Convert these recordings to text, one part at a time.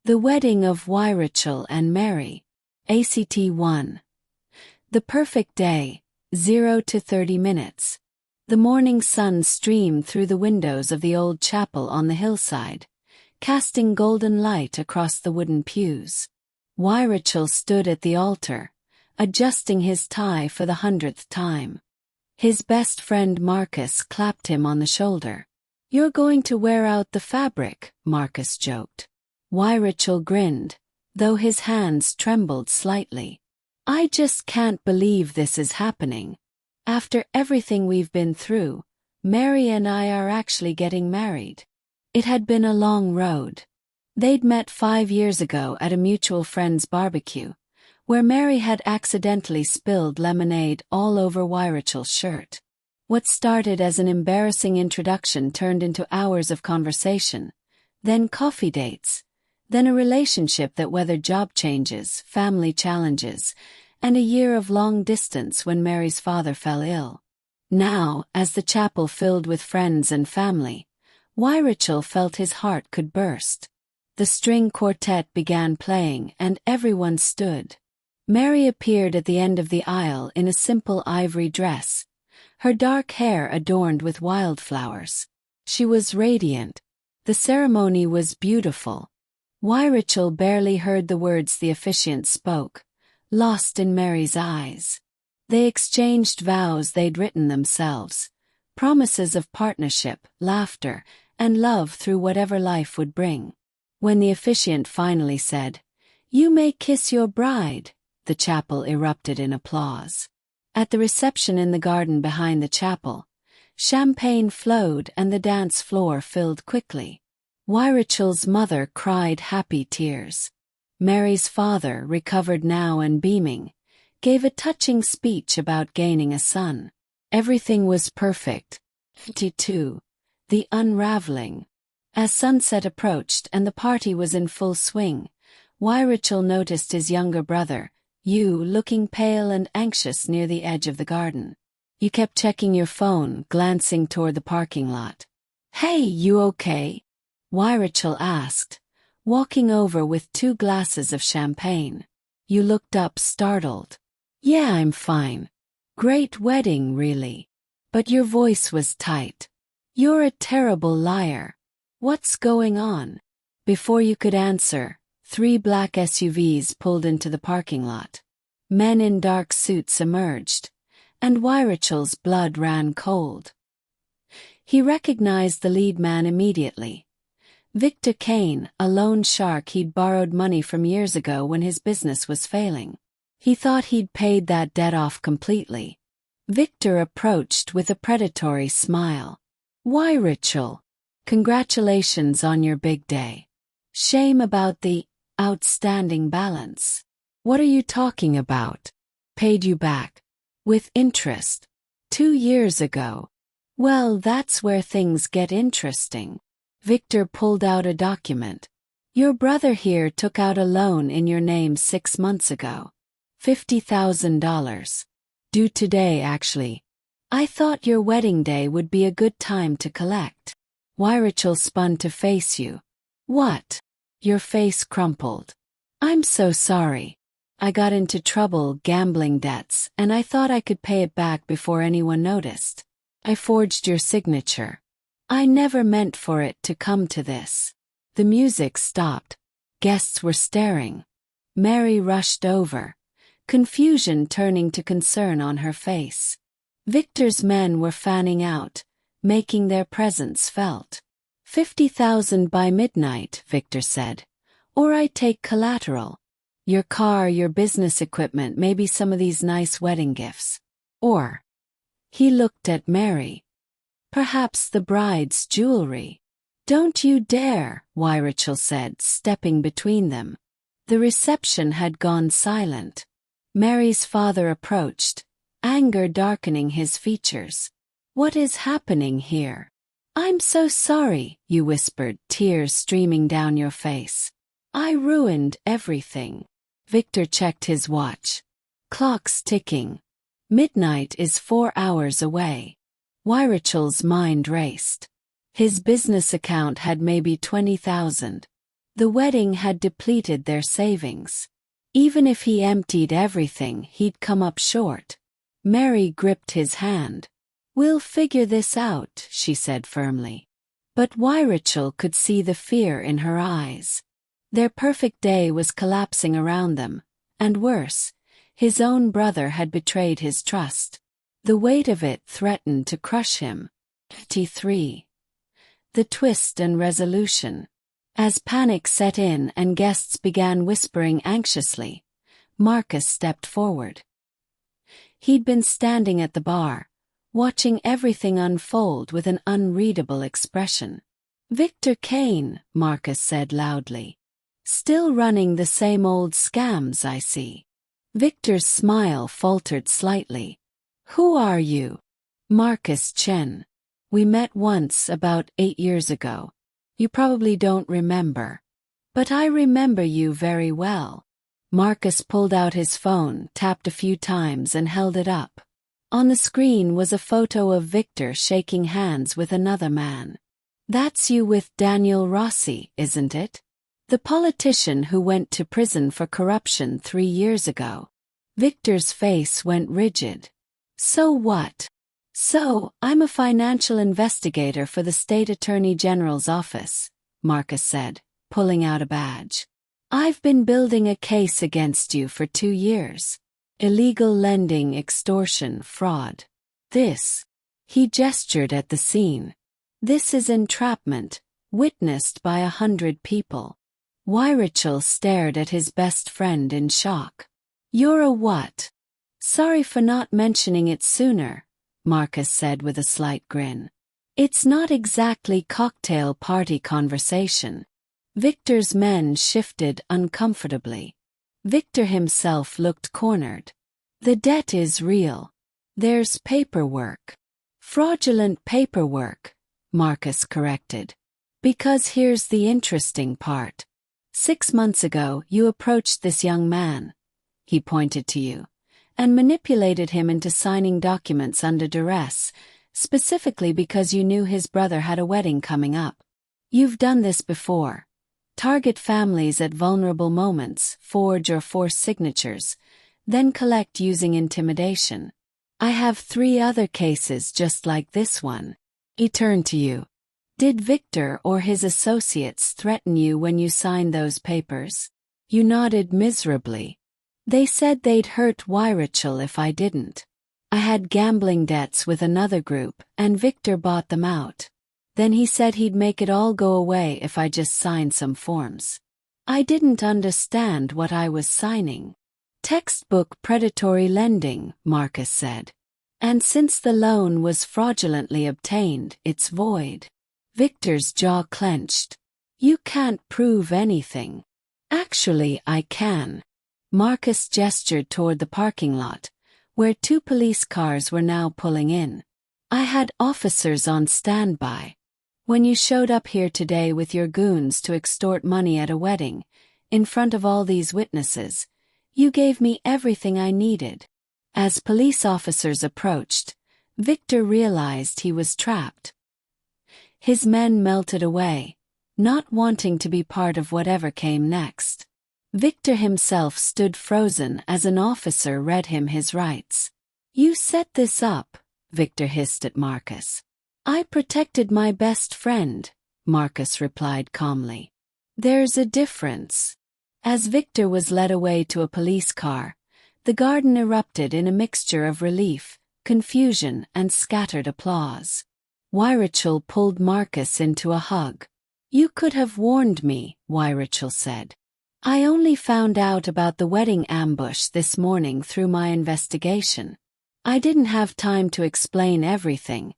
The Wedding of Weirichel and Mary. ACT 1. The perfect day, 0 to 30 minutes. The morning sun streamed through the windows of the old chapel on the hillside, casting golden light across the wooden pews. Weirichel stood at the altar, adjusting his tie for the 100th time. His best friend Marcus clapped him on the shoulder. "You're going to wear out the fabric," Marcus joked. Weirichel grinned, though his hands trembled slightly. "I just can't believe this is happening. After everything we've been through, Mary and I are actually getting married." It had been a long road. They'd met 5 years ago at a mutual friend's barbecue, where Mary had accidentally spilled lemonade all over Weirichel's shirt. What started as an embarrassing introduction turned into hours of conversation, then coffee dates, then a relationship that weathered job changes, family challenges, and a year of long distance when Mary's father fell ill. Now, as the chapel filled with friends and family, Weirichel felt his heart could burst. The string quartet began playing and everyone stood. Mary appeared at the end of the aisle in a simple ivory dress, her dark hair adorned with wildflowers. She was radiant. The ceremony was beautiful. Weirichel barely heard the words the officiant spoke, lost in Mary's eyes. They exchanged vows they'd written themselves, promises of partnership, laughter, and love through whatever life would bring. When the officiant finally said, "You may kiss your bride," the chapel erupted in applause. At the reception in the garden behind the chapel, champagne flowed and the dance floor filled quickly. Weirichel's mother cried happy tears. Mary's father, recovered now and beaming, gave a touching speech about gaining a son. Everything was perfect. 52. The unraveling. As sunset approached and the party was in full swing, Weirichel noticed his younger brother, Hugh, looking pale and anxious near the edge of the garden. "You kept checking your phone, glancing toward the parking lot." "Hey, you okay?" Weirichel asked, walking over with 2 glasses of champagne. You looked up startled. "Yeah, I'm fine. Great wedding, really. But your voice was tight. You're a terrible liar. What's going on?" Before you could answer, 3 black SUVs pulled into the parking lot. Men in dark suits emerged, and Weirichel's blood ran cold. He recognized the lead man immediately. Victor Kane, a loan shark he'd borrowed money from years ago when his business was failing. He thought he'd paid that debt off completely. Victor approached with a predatory smile. "Weirichel, congratulations on your big day. Shame about the outstanding balance." "What are you talking about?" "Paid you back. With interest. 2 years ago." "Well, that's where things get interesting." Victor pulled out a document. "Your brother here took out a loan in your name 6 months ago. $50,000. Due today, actually. I thought your wedding day would be a good time to collect." Weirichel spun to face you. "What?" Your face crumpled. "I'm so sorry. I got into trouble, gambling debts, and I thought I could pay it back before anyone noticed. I forged your signature. I never meant for it to come to this." The music stopped. Guests were staring. Mary rushed over, confusion turning to concern on her face. Victor's men were fanning out, making their presence felt. "50,000 by midnight," Victor said. "Or I take collateral. Your car, your business equipment, maybe some of these nice wedding gifts. Or..." He looked at Mary. "Perhaps the bride's jewelry." "Don't you dare," Weirichel said, stepping between them. The reception had gone silent. Mary's father approached, anger darkening his features. "What is happening here?" "I'm so sorry," you whispered, tears streaming down your face. "I ruined everything." Victor checked his watch. "Clock's ticking. Midnight is 4 hours away." Weirichel's mind raced. His business account had maybe 20,000. The wedding had depleted their savings. Even if he emptied everything, he'd come up short. Mary gripped his hand. "We'll figure this out," she said firmly. But Weirichel could see the fear in her eyes. Their perfect day was collapsing around them, and worse, his own brother had betrayed his trust. The weight of it threatened to crush him. T3. The twist and resolution. As panic set in and guests began whispering anxiously, Marcus stepped forward. He'd been standing at the bar, watching everything unfold with an unreadable expression. "Victor Kane," Marcus said loudly. "Still running the same old scams, I see." Victor's smile faltered slightly. "Who are you?" "Marcus Chen. We met once about 8 years ago. You probably don't remember. But I remember you very well." Marcus pulled out his phone, tapped a few times and held it up. On the screen was a photo of Victor shaking hands with another man. "That's you with Daniel Rossi, isn't it? The politician who went to prison for corruption 3 years ago." Victor's face went rigid. "So what?" "So, I'm a financial investigator for the State Attorney General's office," Marcus said, pulling out a badge. "I've been building a case against you for 2 years. Illegal lending, extortion, fraud. This." He gestured at the scene. "This is entrapment, witnessed by 100 people." Weirichel stared at his best friend in shock. "You're a what?" "Sorry for not mentioning it sooner," Marcus said with a slight grin. "It's not exactly cocktail party conversation." Victor's men shifted uncomfortably. Victor himself looked cornered. "The debt is real. There's paperwork." "Fraudulent paperwork," Marcus corrected. "Because here's the interesting part. 6 months ago you approached this young man," he pointed to you, "and manipulated him into signing documents under duress, specifically because you knew his brother had a wedding coming up. You've done this before. Target families at vulnerable moments, forge or force signatures, then collect using intimidation. I have 3 other cases just like this one." He turned to you. "Did Victor or his associates threaten you when you signed those papers?" You nodded miserably. "They said they'd hurt Weirichel if I didn't. I had gambling debts with another group, and Victor bought them out. Then he said he'd make it all go away if I just signed some forms. I didn't understand what I was signing." "Textbook predatory lending," Marcus said. "And since the loan was fraudulently obtained, it's void." Victor's jaw clenched. "You can't prove anything." "Actually, I can." Marcus gestured toward the parking lot, where 2 police cars were now pulling in. "I had officers on standby. When you showed up here today with your goons to extort money at a wedding, in front of all these witnesses, you gave me everything I needed." As police officers approached, Victor realized he was trapped. His men melted away, not wanting to be part of whatever came next. Victor himself stood frozen as an officer read him his rights. "You set this up," Victor hissed at Marcus. "I protected my best friend," Marcus replied calmly. "There's a difference." As Victor was led away to a police car, the garden erupted in a mixture of relief, confusion, and scattered applause. Weirichel pulled Marcus into a hug. "You could have warned me," Weirichel said. "I only found out about the wedding ambush this morning through my investigation. I didn't have time to explain everything,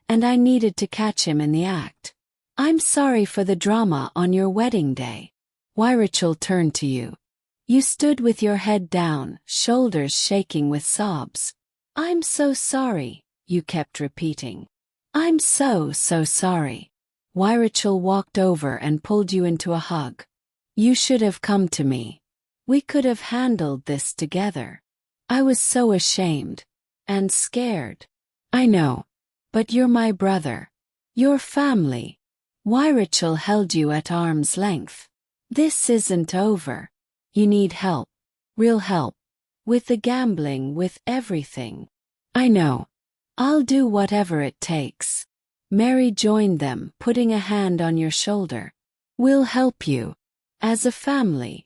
and I needed to catch him in the act. I'm sorry for the drama on your wedding day." Weirichel turned to you. You stood with your head down, shoulders shaking with sobs. "I'm so sorry," you kept repeating. "I'm so sorry." Weirichel walked over and pulled you into a hug. "You should have come to me. We could have handled this together. I was so ashamed. And scared. I know. But you're my brother. Your family." Weirichel held you at arm's length. This isn't over. You need help. Real help. With the gambling, with everything. I know. I'll do whatever it takes. Mary joined them, putting a hand on your shoulder. We'll help you. As a family.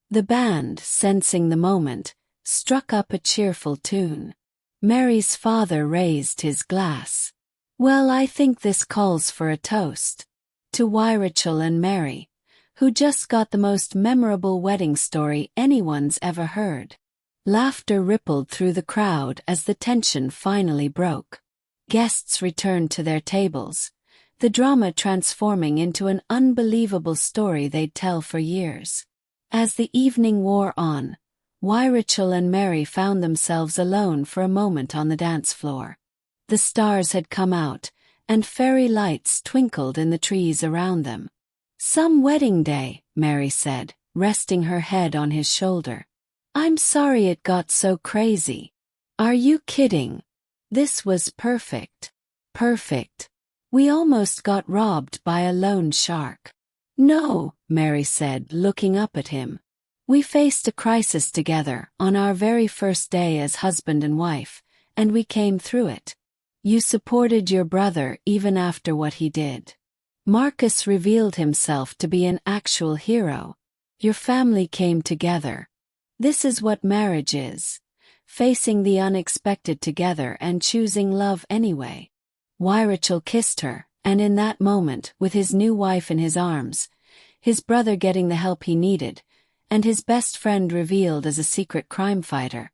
The band, sensing the moment, struck up a cheerful tune. Mary's father raised his glass. Well, I think this calls for a toast. To Weirichel and Mary, who just got the most memorable wedding story anyone's ever heard. Laughter rippled through the crowd as the tension finally broke. Guests returned to their tables, the drama transforming into an unbelievable story they'd tell for years. As the evening wore on, Weirichel and Mary found themselves alone for a moment on the dance floor. The stars had come out, and fairy lights twinkled in the trees around them. Some wedding day, Mary said, resting her head on his shoulder. I'm sorry it got so crazy. Are you kidding? This was perfect. Perfect. We almost got robbed by a loan shark. No, Mary said, looking up at him. We faced a crisis together on our very first day as husband and wife, and we came through it. You supported your brother even after what he did. Marcus revealed himself to be an actual hero. Your family came together. This is what marriage is. Facing the unexpected together and choosing love anyway. Weirichel kissed her, and in that moment, with his new wife in his arms, his brother getting the help he needed, and his best friend revealed as a secret crime fighter,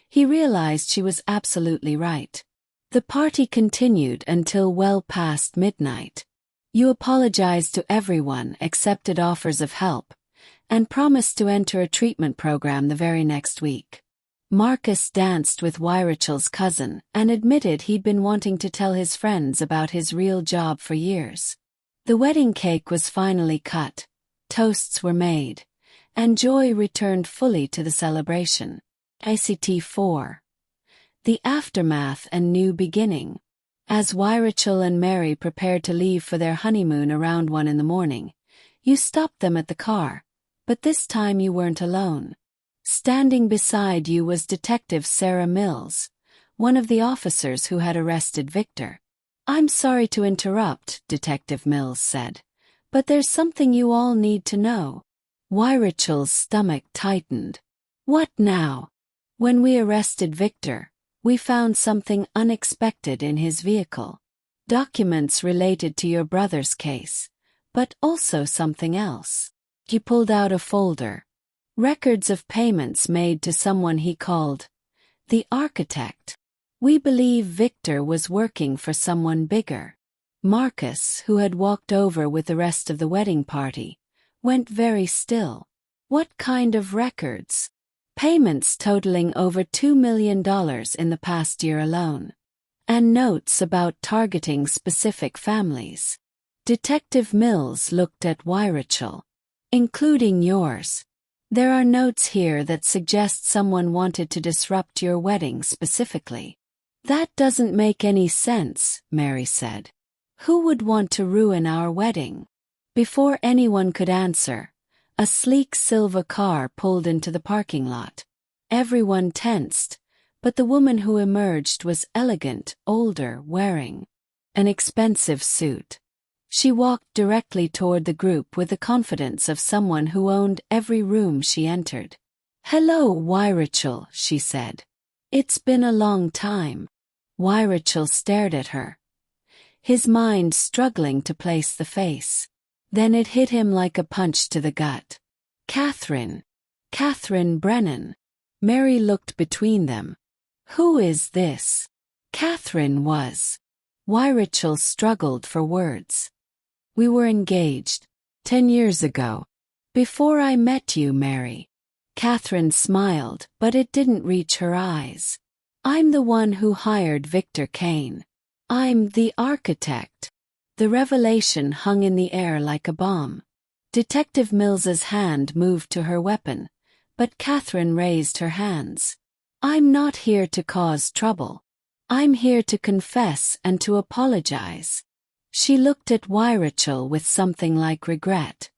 he realized she was absolutely right. The party continued until well past midnight. You apologized to everyone, accepted offers of help, and promised to enter a treatment program the very next week. Marcus danced with Weirichel's cousin and admitted he'd been wanting to tell his friends about his real job for years. The wedding cake was finally cut, toasts were made, and joy returned fully to the celebration. ACT 4. The aftermath and new beginning. As Weirichel and Mary prepared to leave for their honeymoon around 1 a.m, you stopped them at the car, but this time you weren't alone. Standing beside you was Detective Sarah Mills, one of the officers who had arrested Victor. I'm sorry to interrupt, Detective Mills said, but there's something you all need to know. Weirichel's stomach tightened. What now? When we arrested Victor, we found something unexpected in his vehicle. Documents related to your brother's case, but also something else. He pulled out a folder. Records of payments made to someone he called the architect. We believe Victor was working for someone bigger. Marcus, who had walked over with the rest of the wedding party, went very still. What kind of records? Payments totaling over $2 million in the past year alone. And notes about targeting specific families. Detective Mills looked at Weirichel. Including yours. There are notes here that suggest someone wanted to disrupt your wedding specifically. That doesn't make any sense, Mary said. Who would want to ruin our wedding? Before anyone could answer, a sleek silver car pulled into the parking lot. Everyone tensed, but the woman who emerged was elegant, older, wearing an expensive suit. She walked directly toward the group with the confidence of someone who owned every room she entered. Hello, Weirichel, she said. It's been a long time. Weirichel stared at her, his mind struggling to place the face. Then it hit him like a punch to the gut. Catherine Brennan. Mary looked between them. Who is this? Catherine was. Weirichel struggled for words. We were engaged 10 years ago. Before I met you, Mary. Catherine smiled, but it didn't reach her eyes. I'm the one who hired Victor Kane. I'm the architect. The revelation hung in the air like a bomb. Detective Mills's hand moved to her weapon, but Catherine raised her hands. I'm not here to cause trouble. I'm here to confess and to apologize. She looked at Weirichel with something like regret.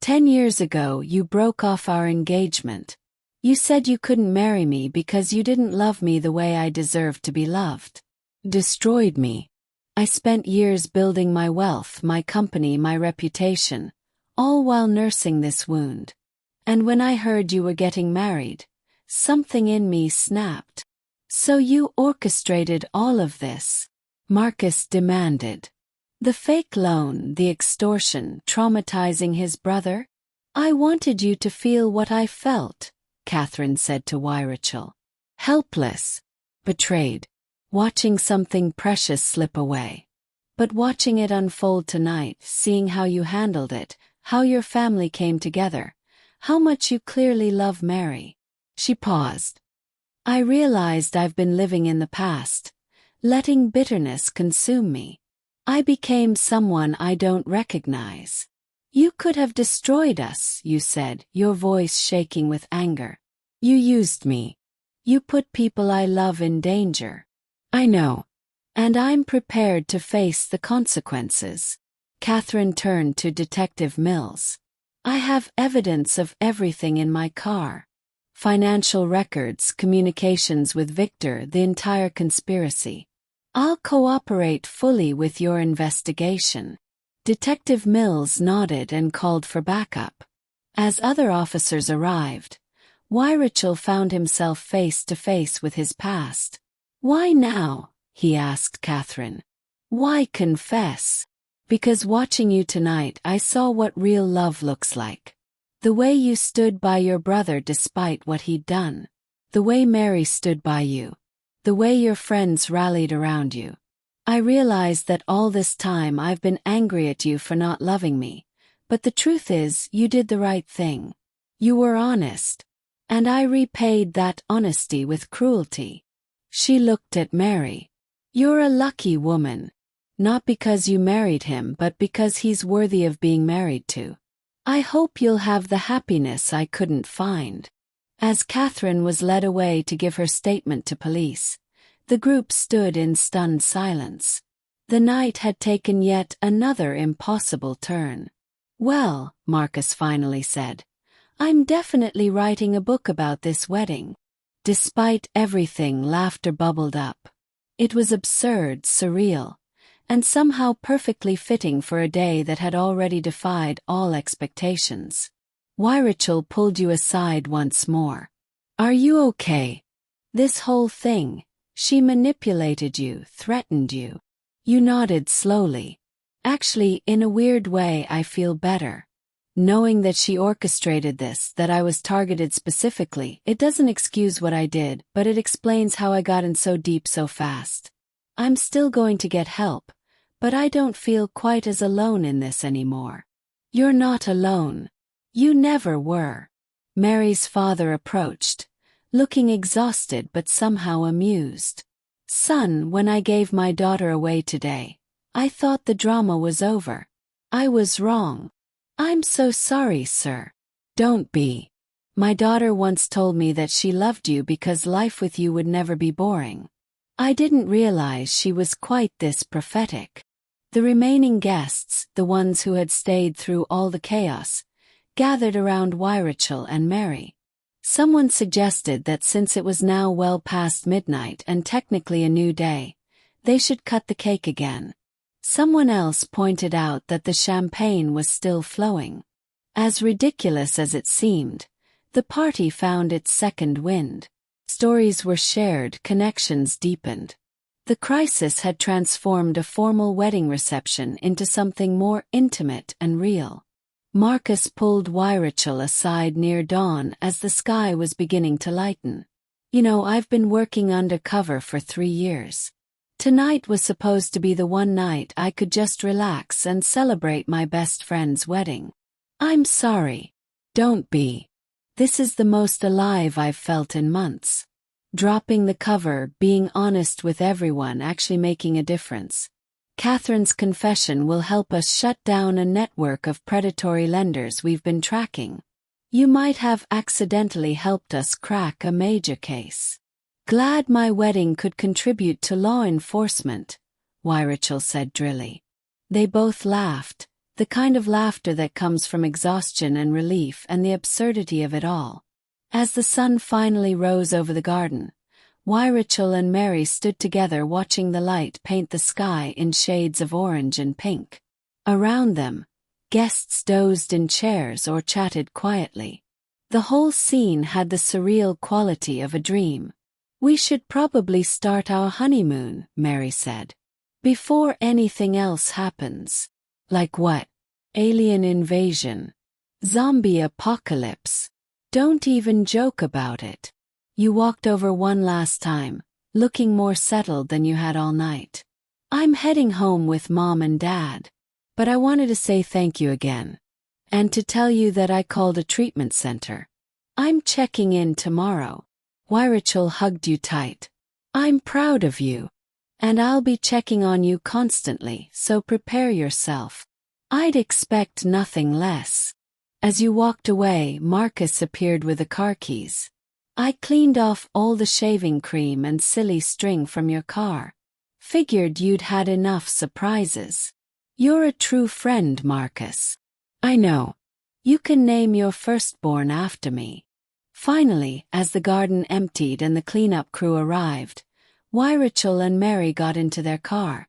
10 years ago you broke off our engagement. You said you couldn't marry me because you didn't love me the way I deserved to be loved. Destroyed me. I spent years building my wealth, my company, my reputation, all while nursing this wound. And when I heard you were getting married, something in me snapped. So you orchestrated all of this? Marcus demanded. The fake loan, the extortion, traumatizing his brother? I wanted you to feel what I felt, Catherine said to Weirichel. Helpless. Betrayed. Watching something precious slip away. But watching it unfold tonight, seeing how you handled it, how your family came together, how much you clearly love Mary. She paused. I realized I've been living in the past, letting bitterness consume me. I became someone I don't recognize. You could have destroyed us, you said, your voice shaking with anger. You used me. You put people I love in danger. I know. And I'm prepared to face the consequences. Catherine turned to Detective Mills. I have evidence of everything in my car. Financial records, communications with Victor, the entire conspiracy. I'll cooperate fully with your investigation. Detective Mills nodded and called for backup. As other officers arrived, Weirichel found himself face to face with his past. Why now? He asked Catherine. Why confess? Because watching you tonight I saw what real love looks like. The way you stood by your brother despite what he'd done. The way Mary stood by you. The way your friends rallied around you. I realized that all this time I've been angry at you for not loving me, but the truth is you did the right thing. You were honest. And I repaid that honesty with cruelty. She looked at Mary. You're a lucky woman. Not because you married him but because he's worthy of being married to. I hope you'll have the happiness I couldn't find. As Catherine was led away to give her statement to police, the group stood in stunned silence. The night had taken yet another impossible turn. Well, Marcus finally said, I'm definitely writing a book about this wedding. Despite everything, laughter bubbled up. It was absurd, surreal, and somehow perfectly fitting for a day that had already defied all expectations. Weirichel pulled you aside once more. Are you okay? This whole thing, she manipulated you, threatened you. You nodded slowly. Actually, in a weird way I feel better. Knowing that she orchestrated this, that I was targeted specifically, it doesn't excuse what I did, but it explains how I got in so deep so fast. I'm still going to get help, but I don't feel quite as alone in this anymore. You're not alone. You never were. Mary's father approached, looking exhausted but somehow amused. Son, when I gave my daughter away today, I thought the drama was over. I was wrong. I'm so sorry, sir. Don't be. My daughter once told me that she loved you because life with you would never be boring. I didn't realize she was quite this prophetic. The remaining guests, the ones who had stayed through all the chaos, gathered around Weirichel and Mary. Someone suggested that since it was now well past midnight and technically a new day, they should cut the cake again. Someone else pointed out that the champagne was still flowing. As ridiculous as it seemed, the party found its second wind. Stories were shared, connections deepened. The crisis had transformed a formal wedding reception into something more intimate and real. Marcus pulled Weirichel aside near dawn as the sky was beginning to lighten. You know, I've been working undercover for 3 years. Tonight was supposed to be the one night I could just relax and celebrate my best friend's wedding. I'm sorry. Don't be. This is the most alive I've felt in months. Dropping the cover, being honest with everyone, actually making a difference. Catherine's confession will help us shut down a network of predatory lenders we've been tracking. You might have accidentally helped us crack a major case. Glad my wedding could contribute to law enforcement, Weirichel said drily. They both laughed, The kind of laughter that comes from exhaustion and relief and the absurdity of it all. As the sun finally rose over the garden, Weirichel and Mary stood together watching the light paint the sky in shades of orange and pink. Around them, guests dozed in chairs or chatted quietly. The whole scene had the surreal quality of a dream. "We should probably start our honeymoon," Mary said. "Before anything else happens." "Like what? Alien invasion? Zombie apocalypse? Don't even joke about it." You walked over one last time, looking more settled than you had all night. "I'm heading home with Mom and Dad. But I wanted to say thank you again. And to tell you that I called a treatment center. I'm checking in tomorrow." Weirichel hugged you tight. "I'm proud of you. And I'll be checking on you constantly, so prepare yourself." "I'd expect nothing less." As you walked away, Marcus appeared with the car keys. "I cleaned off all the shaving cream and silly string from your car. Figured you'd had enough surprises." "You're a true friend, Marcus." "I know. You can name your firstborn after me." Finally, as the garden emptied and the cleanup crew arrived, Weirichel and Mary got into their car.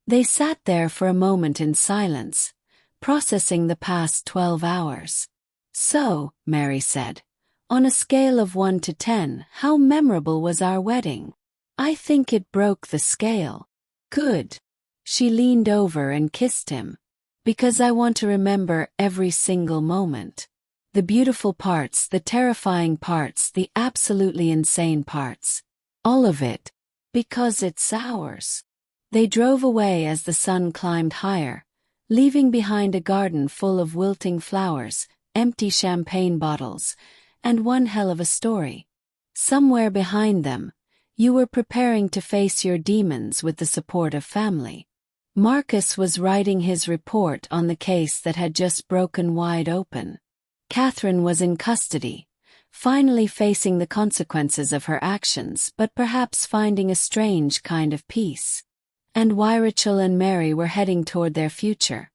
They sat there for a moment in silence, processing the past 12 hours. "So," Mary said, "on a scale of 1 to 10, how memorable was our wedding?" "I think it broke the scale." "Good." She leaned over and kissed him. "Because I want to remember every single moment. The beautiful parts, the terrifying parts, the absolutely insane parts. All of it. Because it's ours." They drove away as the sun climbed higher, leaving behind a garden full of wilting flowers, empty champagne bottles, and one hell of a story. Somewhere behind them, you were preparing to face your demons with the support of family. Marcus was writing his report on the case that had just broken wide open. Catherine was in custody, finally facing the consequences of her actions but perhaps finding a strange kind of peace. And Weirichel and Mary were heading toward their future,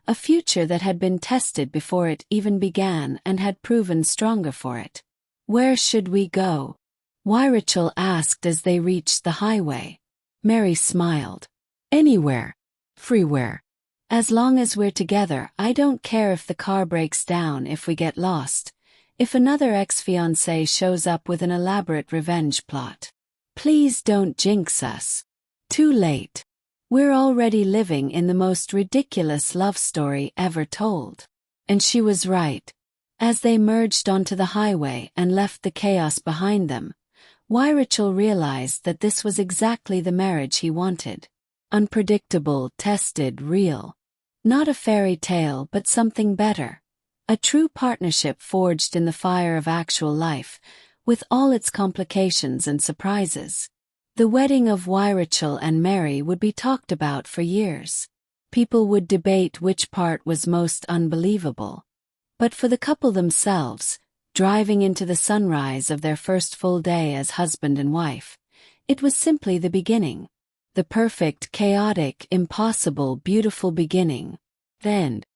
a future that had been tested before it even began and had proven stronger for it. "Where should we go?" Weirichel asked as they reached the highway. Mary smiled. "Anywhere. Freewhere. As long as we're together, I don't care if the car breaks down, if we get lost, if another ex-fiancé shows up with an elaborate revenge plot. Please don't jinx us." "Too late. We're already living in the most ridiculous love story ever told." And she was right. As they merged onto the highway and left the chaos behind them, Weirichel realized that this was exactly the marriage he wanted. Unpredictable, tested, real. Not a fairy tale but something better. A true partnership forged in the fire of actual life, with all its complications and surprises. The wedding of Weirichel and Mary would be talked about for years. People would debate which part was most unbelievable. But for the couple themselves, driving into the sunrise of their first full day as husband and wife, it was simply the beginning. The perfect, chaotic, impossible, beautiful beginning. The end.